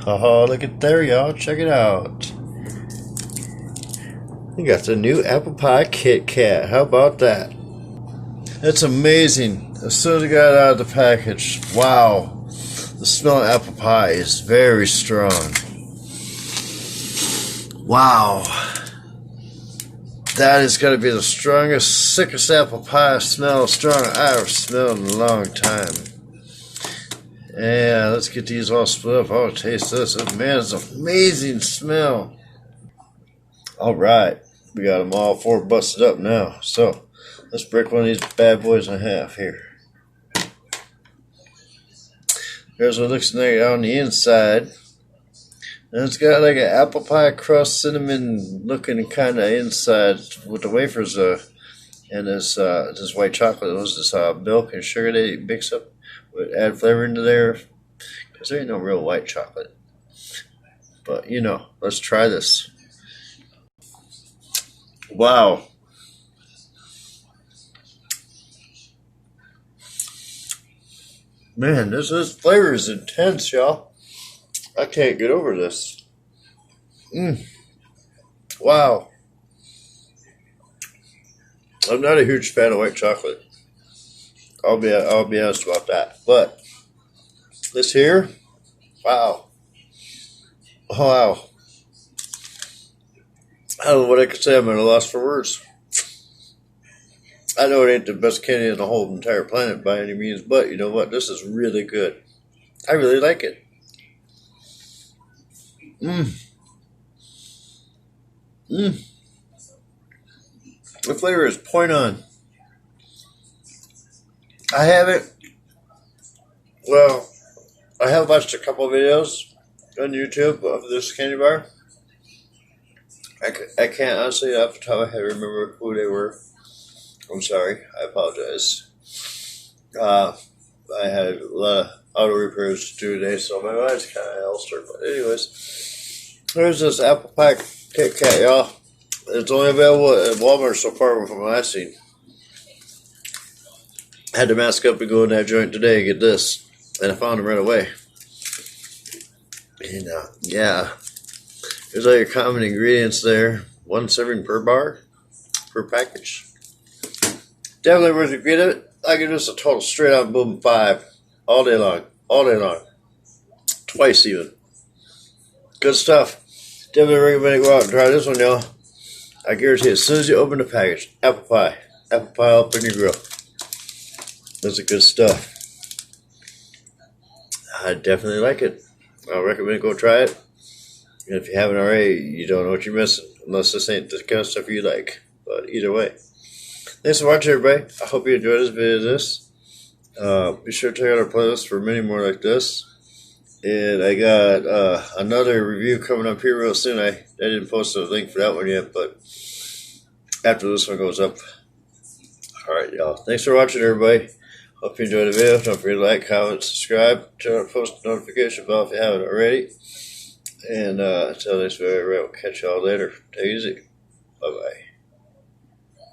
Haha, look at there, y'all. Check it out. We got the new apple pie Kit Kat. How about that? It's amazing. As soon as I got it out of the package, wow. The smell of apple pie is very strong. Wow. That is going to be the strongest, sickest apple pie smell strong I've ever smelled in a long time. Yeah, let's get these all split up. I'll taste this. Oh, man, it's an amazing smell. All right. We got them all four busted up now. So, let's break one of these bad boys in half here. Here's what it looks like on the inside. And it's got like an apple pie crust, cinnamon looking kind of inside with the wafers and this white chocolate. Those this milk and sugar they mix up, would add flavor into there. Because there ain't no real white chocolate. But you know, let's try this. Wow. Man, this flavor is intense, y'all. I can't get over this. Wow. I'm not a huge fan of white chocolate. I'll be honest about that. But this here, wow. Wow. I don't know what I could say. I'm at a loss for words. I know it ain't the best candy in the whole entire planet by any means, but you know what? This is really good. I really like it. The flavor is point on. I haven't. Well, I have watched a couple of videos on YouTube of this candy bar. I can't honestly off the top of my head remember who they were. I'm sorry. I apologize. I had a lot of auto repairs to do today, so my mind's kind of elster. But anyways, there's this apple pie Kit Kat, y'all. It's only available at Walmart so far from what I've seen. I had to mask up and go in that joint today and get this, and I found them right away. And yeah, there's all your common ingredients there. 1 serving per bar, per package. Definitely worth it. Get it. I give this a total straight on boom 5 all day long. All day long. Twice even. Good stuff. Definitely recommend go out and try this one, y'all. I guarantee as soon as you open the package, apple pie up in your grill. That's the good stuff. I definitely like it. I recommend go try it. And if you haven't already, you don't know what you're missing. Unless this ain't the kind of stuff you like. But either way. Thanks for watching, everybody. I hope you enjoyed this video. Be sure to check out our playlist for many more like this. And I got another review coming up here real soon. I didn't post a link for that one yet, but after this one goes up. Alright, y'all. Thanks for watching, everybody. Hope you enjoyed the video. Don't forget to like, comment, subscribe. Turn on the post notification bell if you haven't already. And until next video, we'll catch y'all later. Take it easy. Bye-bye.